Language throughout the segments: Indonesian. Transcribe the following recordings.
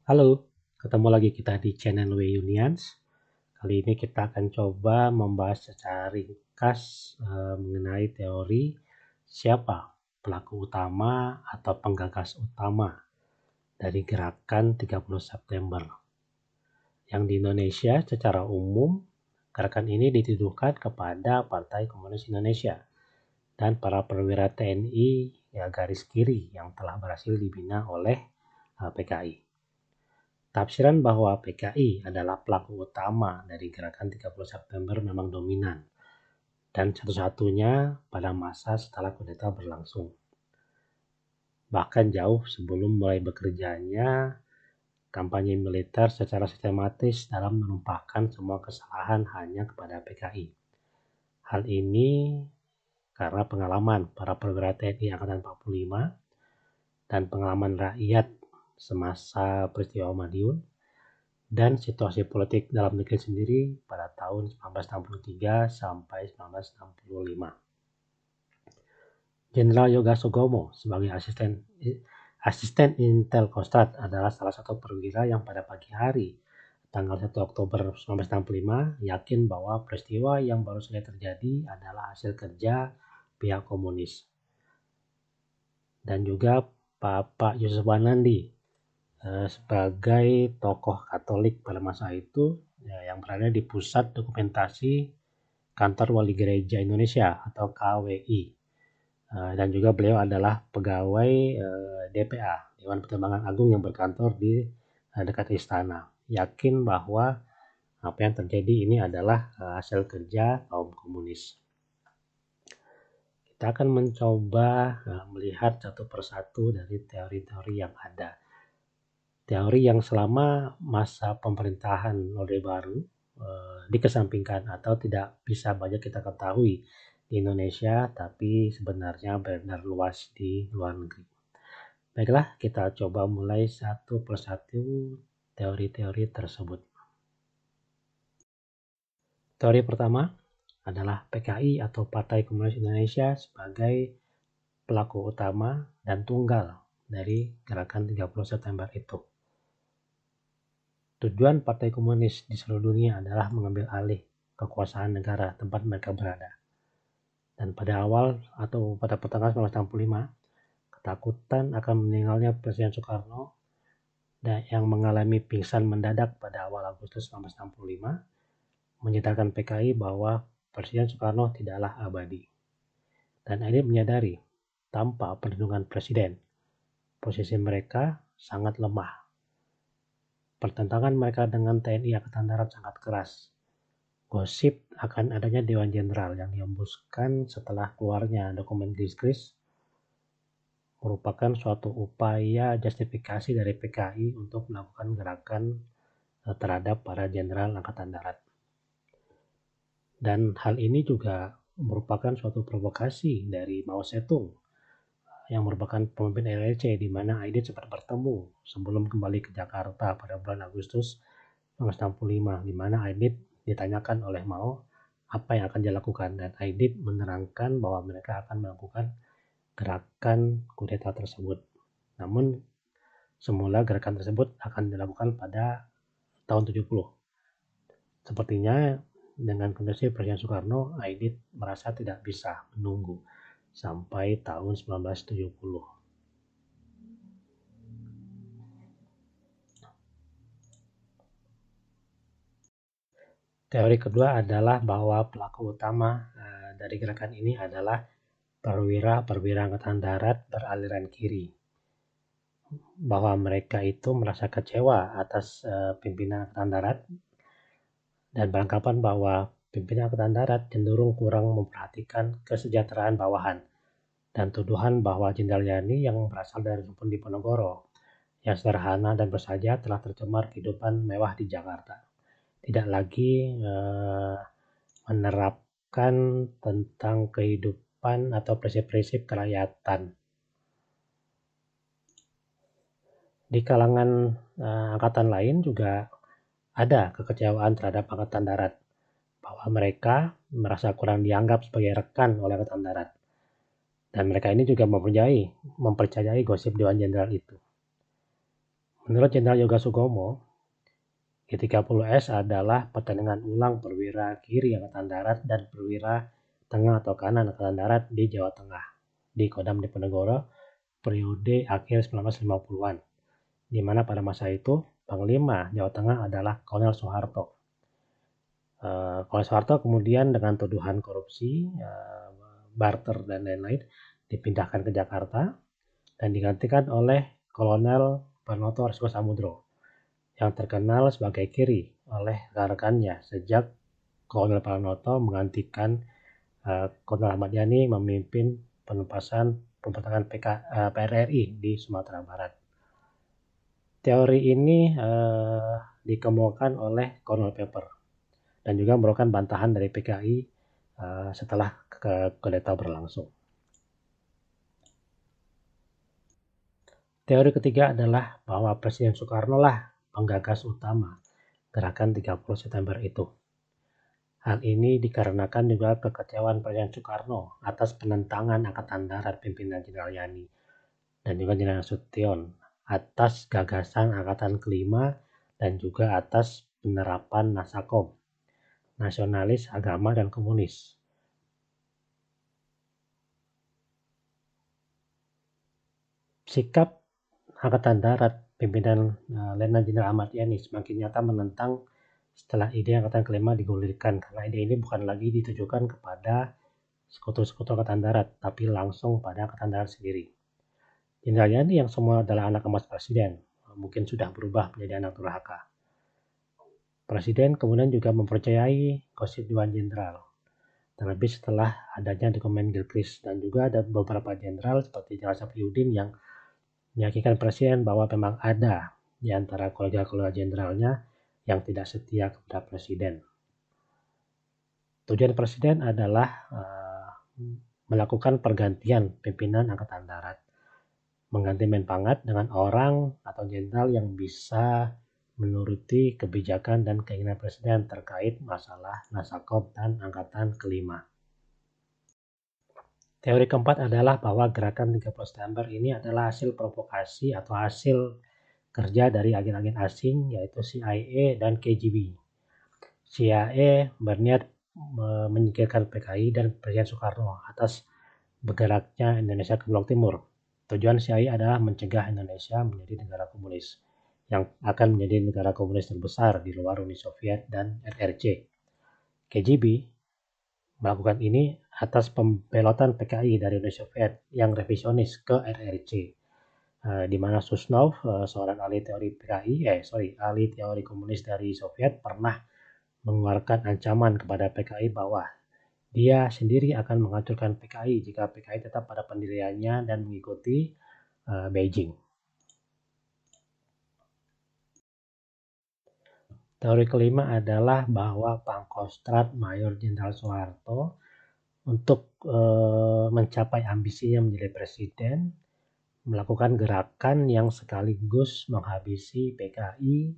Halo, ketemu lagi kita di channel W Unions. Kali ini kita akan coba membahas secara ringkas mengenai teori siapa pelaku utama atau penggagas utama dari gerakan 30 September. Yang di Indonesia secara umum, gerakan ini dituduhkan kepada Partai Komunis Indonesia dan para perwira TNI garis kiri yang telah berhasil dibina oleh PKI. Tafsiran bahwa PKI adalah pelaku utama dari gerakan 30 September memang dominan dan satu-satunya pada masa setelah kudeta berlangsung. Bahkan jauh sebelum mulai bekerjanya, kampanye militer secara sistematis dalam menumpahkan semua kesalahan hanya kepada PKI. Hal ini karena pengalaman para perwira TNI Angkatan 45 dan pengalaman rakyat semasa peristiwa Madiun dan situasi politik dalam negeri sendiri pada tahun 1963 sampai 1965. Jenderal Yoga Sugomo sebagai asisten Intel Kostrad adalah salah satu perwira yang pada pagi hari tanggal 1 Oktober 1965 yakin bahwa peristiwa yang baru saja terjadi adalah hasil kerja pihak komunis. Dan juga Bapak Yusuf Wanandi sebagai tokoh Katolik pada masa itu yang berada di Pusat Dokumentasi Kantor Wali Gereja Indonesia atau KWI. Dan juga beliau adalah pegawai DPA, Dewan Pertimbangan Agung yang berkantor di dekat istana. Yakin bahwa apa yang terjadi ini adalah hasil kerja kaum komunis. Kita akan mencoba melihat satu persatu dari teori-teori yang ada. Teori yang selama masa pemerintahan Orde Baru dikesampingkan atau tidak bisa banyak kita ketahui di Indonesia, tapi sebenarnya benar-benar luas di luar negeri. Baiklah, kita coba mulai satu persatu teori-teori tersebut. Teori pertama adalah PKI atau Partai Komunis Indonesia sebagai pelaku utama dan tunggal dari gerakan 30 September itu. Tujuan Partai Komunis di seluruh dunia adalah mengambil alih kekuasaan negara tempat mereka berada. Dan pada awal atau pada pertengahan 1965, ketakutan akan meninggalnya Presiden Soekarno yang mengalami pingsan mendadak pada awal Agustus 1965 menyadarkan PKI bahwa Presiden Soekarno tidaklah abadi. Dan akhirnya menyadari tanpa perlindungan Presiden, posisi mereka sangat lemah. Pertentangan mereka dengan TNI Angkatan Darat sangat keras. Gosip akan adanya Dewan Jenderal yang dihembuskan setelah keluarnya dokumen Gris-Gris merupakan suatu upaya justifikasi dari PKI untuk melakukan gerakan terhadap para jenderal Angkatan Darat. Dan hal ini juga merupakan suatu provokasi dari Mao Zedong yang merupakan pemimpin LLC di mana Aidit sempat bertemu sebelum kembali ke Jakarta pada bulan Agustus 1965, di mana Aidit ditanyakan oleh Mao apa yang akan dilakukan, dan Aidit menerangkan bahwa mereka akan melakukan gerakan kudeta tersebut. Namun semula gerakan tersebut akan dilakukan pada tahun 70. Sepertinya dengan kondisi Presiden Soekarno, Aidit merasa tidak bisa menunggu sampai tahun 1970. Teori kedua adalah bahwa pelaku utama dari gerakan ini adalah perwira Angkatan Darat beraliran kiri. Bahwa mereka itu merasa kecewa atas pimpinan Angkatan Darat dan beranggapan bahwa pimpinan Angkatan Darat cenderung kurang memperhatikan kesejahteraan bawahan, dan tuduhan bahwa Jenderal Yani yang berasal dari suku Diponegoro yang sederhana dan bersaja telah tercemar kehidupan mewah di Jakarta. Tidak lagi menerapkan tentang kehidupan atau prinsip-prinsip kerakyatan. Di kalangan angkatan lain juga ada kekecewaan terhadap Angkatan Darat, bahwa mereka merasa kurang dianggap sebagai rekan oleh Angkatan Darat. Dan mereka ini juga mempercayai gosip Dewan Jenderal itu. Menurut Jenderal Yoga Sugomo, G30S adalah pertandingan ulang perwira kiri Angkatan Darat dan perwira tengah atau kanan Angkatan Darat di Jawa Tengah di Kodam Diponegoro periode akhir 1950-an, di mana pada masa itu Panglima Jawa Tengah adalah Kolonel Soeharto. Kolonel Soeharto kemudian dengan tuduhan korupsi, barter dan lain-lain dipindahkan ke Jakarta dan digantikan oleh Kolonel Pranoto Arsiko Samudro yang terkenal sebagai kiri oleh rekan-rekannya sejak Kolonel Pranoto menggantikan Kolonel Ahmad Yani memimpin pemberontakan PRRI di Sumatera Barat. Teori ini dikemukakan oleh Kolonel Pepper dan juga merupakan bantahan dari PKI setelah kudeta berlangsung. Teori ketiga adalah bahwa Presiden Soekarno lah penggagas utama gerakan 30 September itu. Hal ini dikarenakan juga kekecewaan Presiden Soekarno atas penentangan Angkatan Darat pimpinan Jenderal Yani dan juga Jenderal Nasution atas gagasan Angkatan Kelima dan juga atas penerapan Nasakom, nasionalis, agama, dan komunis. Sikap Angkatan Darat pimpinan Letnan Jenderal Ahmad Yani semakin nyata menentang setelah ide Angkatan Kelima digulirkan, karena ide ini bukan lagi ditujukan kepada sekutu-sekutu Angkatan Darat, tapi langsung pada Angkatan Darat sendiri. Jenderal Yani yang semua adalah anak emas Presiden, mungkin sudah berubah menjadi anak durhaka. Presiden kemudian juga mempercayai gosip Dewan Jenderal, terlebih setelah adanya dokumen Gilchrist, dan juga ada beberapa jenderal seperti Jenderal Safriudin yang meyakinkan Presiden bahwa memang ada di antara kolega-kolega jenderalnya yang tidak setia kepada Presiden. Tujuan Presiden adalah melakukan pergantian pimpinan Angkatan Darat, mengganti Menpangat dengan orang atau jenderal yang bisa menuruti kebijakan dan keinginan Presiden terkait masalah Nasakom dan Angkatan Kelima. Teori keempat adalah bahwa gerakan 30 September ini adalah hasil provokasi atau hasil kerja dari agen-agen asing yaitu CIA dan KGB. CIA berniat menyingkirkan PKI dan Presiden Soekarno atas bergeraknya Indonesia ke Blok Timur. Tujuan CIA adalah mencegah Indonesia menjadi negara komunis yang akan menjadi negara komunis terbesar di luar Uni Soviet dan RRC. KGB melakukan ini atas pembelotan PKI dari Uni Soviet yang revisionis ke RRC, di mana Susnov, seorang ahli teori komunis dari Soviet, pernah mengeluarkan ancaman kepada PKI bahwa dia sendiri akan menghancurkan PKI jika PKI tetap pada pendiriannya dan mengikuti Beijing. Teori kelima adalah bahwa Pangkostrat Mayor Jenderal Soeharto untuk mencapai ambisinya menjadi presiden melakukan gerakan yang sekaligus menghabisi PKI,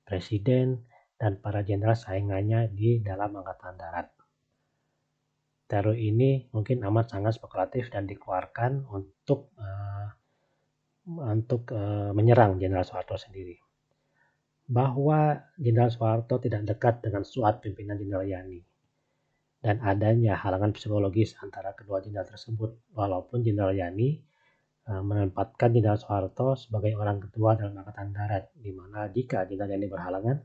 presiden, dan para jenderal saingannya di dalam Angkatan Darat. Teori ini mungkin amat sangat spekulatif dan dikeluarkan untuk menyerang Jenderal Soeharto sendiri. Bahwa Jenderal Soeharto tidak dekat dengan suat pimpinan Jenderal Yani dan adanya halangan psikologis antara kedua jenderal tersebut, walaupun Jenderal Yani menempatkan Jenderal Soeharto sebagai orang kedua dalam Angkatan Darat, di mana jika Jenderal Yani berhalangan,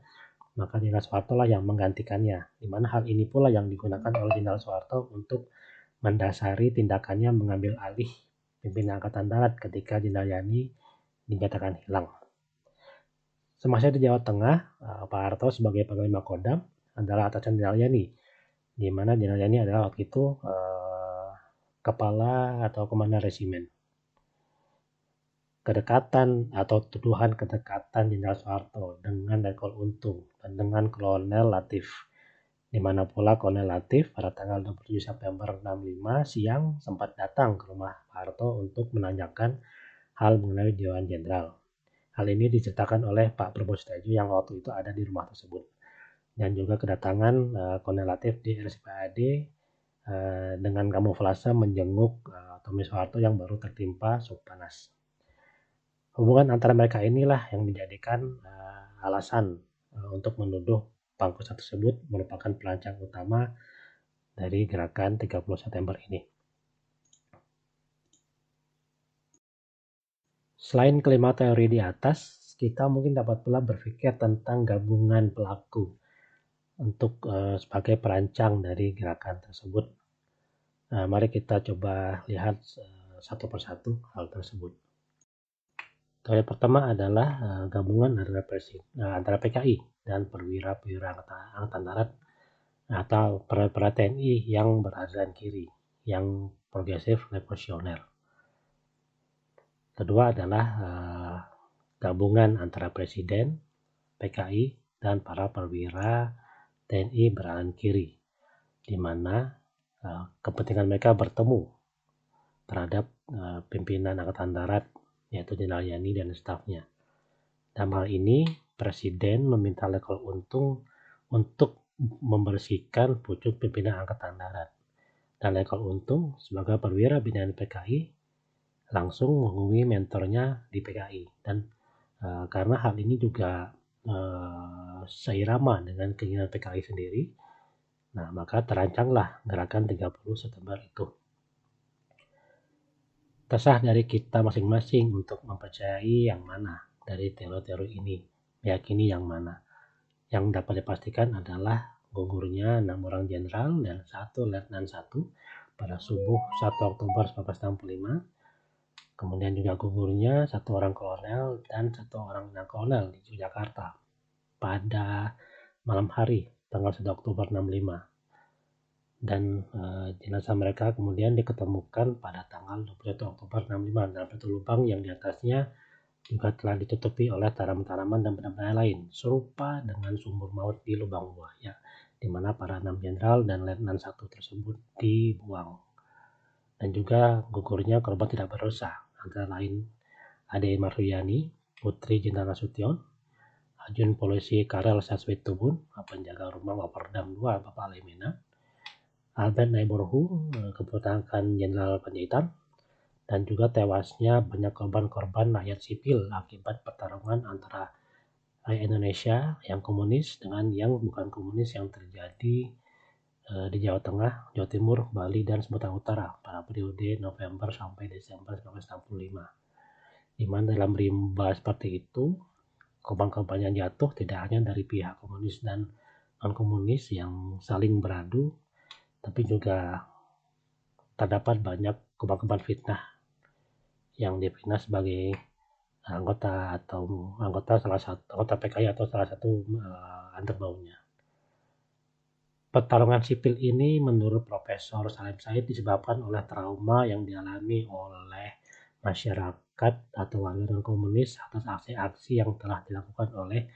maka Jenderal Soeharto lah yang menggantikannya, di mana hal ini pula yang digunakan oleh Jenderal Soeharto untuk mendasari tindakannya mengambil alih pimpinan Angkatan Darat ketika Jenderal Yani dinyatakan hilang. Semasa di Jawa Tengah, Pak Harto sebagai Panglima Kodam adalah atasan Jenderal Yani, di mana Jenderal Yani adalah waktu itu kepala atau komandan resimen. Kedekatan atau tuduhan kedekatan Jenderal Soeharto dengan Letkol Untung dan dengan Kolonel Latif, di mana pula Kolonel Latif pada tanggal 27 September 65 siang sempat datang ke rumah Pak Harto untuk menanyakan hal mengenai Dewan Jenderal. Hal ini diceritakan oleh Pak Prabowo Setiaji yang waktu itu ada di rumah tersebut. Dan juga kedatangan Kolonel Latif di RSPAD dengan kamuflase menjenguk Tommy Soeharto yang baru tertimpa shock panas. Hubungan antara mereka inilah yang dijadikan alasan untuk menuduh Pangkosa tersebut merupakan perancang utama dari gerakan 30 September ini. Selain kelima teori di atas, kita mungkin dapat pula berpikir tentang gabungan pelaku untuk sebagai perancang dari gerakan tersebut. Nah, mari kita coba lihat satu persatu hal tersebut. Teori pertama adalah gabungan antara PKI dan perwira-perwira Angkatan Darat atau perwira TNI yang beraliran kiri, yang progresif revolusioner. Kedua adalah gabungan antara Presiden, PKI, dan para perwira TNI beraliran kiri, di mana kepentingan mereka bertemu terhadap pimpinan Angkatan Darat, yaitu Jenderal Yani dan stafnya. Dalam hal ini, Presiden meminta Letkol Untung untuk membersihkan pucuk pimpinan Angkatan Darat. Dan Letkol Untung sebagai perwira binaan PKI langsung menghubungi mentornya di PKI. Dan karena hal ini juga seirama dengan keinginan PKI sendiri, nah maka terancanglah gerakan 30 September itu. Terserah dari kita masing-masing untuk mempercayai yang mana dari teori-teori ini, meyakini yang mana. Yang dapat dipastikan adalah gugurnya 6 orang jenderal dan 1 letnan 1 pada subuh 1 Oktober 1965. Kemudian juga gugurnya 1 orang kolonel dan 1 orang kolonel di Yogyakarta pada malam hari tanggal 1 Oktober 65. Dan jenazah mereka kemudian diketemukan pada tanggal 21 Oktober 65 dalam satu lubang yang di atasnya juga telah ditutupi oleh tanaman-tanaman dan benda-benda lain, serupa dengan sumur maut di lubang buaya, di mana para 6 jenderal dan letnan 1 tersebut dibuang. Dan juga gugurnya korban tidak berdosa, antara lain Ade Marsuyani, Putri Jenderal Nasution, Ajun Polisi Karel Saswitubun, penjaga rumah Waperdam 2 Bapak Lemena, Albert Naiborhu, keponakan Jenderal Panjaitan, dan juga tewasnya banyak korban-korban rakyat sipil akibat pertarungan antara rakyat Indonesia yang komunis dengan yang bukan komunis yang terjadi di Jawa Tengah, Jawa Timur, Bali, dan Sumatera Utara pada periode November sampai Desember 1965. Di mana dalam rimba seperti itu, korban-korban yang jatuh tidak hanya dari pihak komunis dan non-komunis yang saling beradu, tapi juga terdapat banyak korban-korban fitnah yang difitnah sebagai anggota PKI atau salah satu underbaunya. Pertarungan sipil ini menurut Profesor Salim Said disebabkan oleh trauma yang dialami oleh masyarakat atau warga non-komunis atas aksi-aksi yang telah dilakukan oleh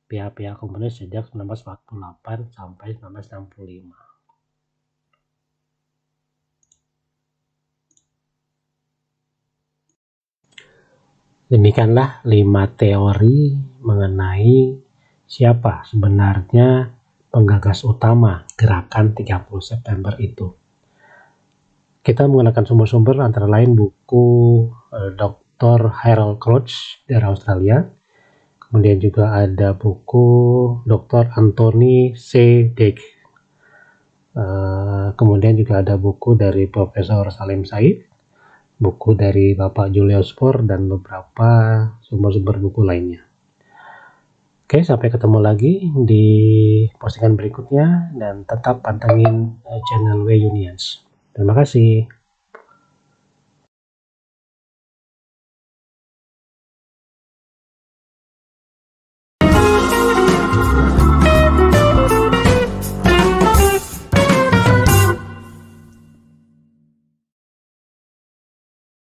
pihak-pihak komunis sejak 1948 sampai 1965. Demikianlah 5 teori mengenai siapa sebenarnya penggagas utama gerakan 30 September itu. Kita menggunakan sumber-sumber antara lain buku Dr. Harold Crouch dari Australia. Kemudian juga ada buku Dr. Anthony C. Dick. Kemudian juga ada buku dari Profesor Salim Said, buku dari Bapak Julius Spohr, dan beberapa sumber-sumber buku lainnya. Oke, sampai ketemu lagi di postingan berikutnya dan tetap pantengin channel W Unions. Terima kasih.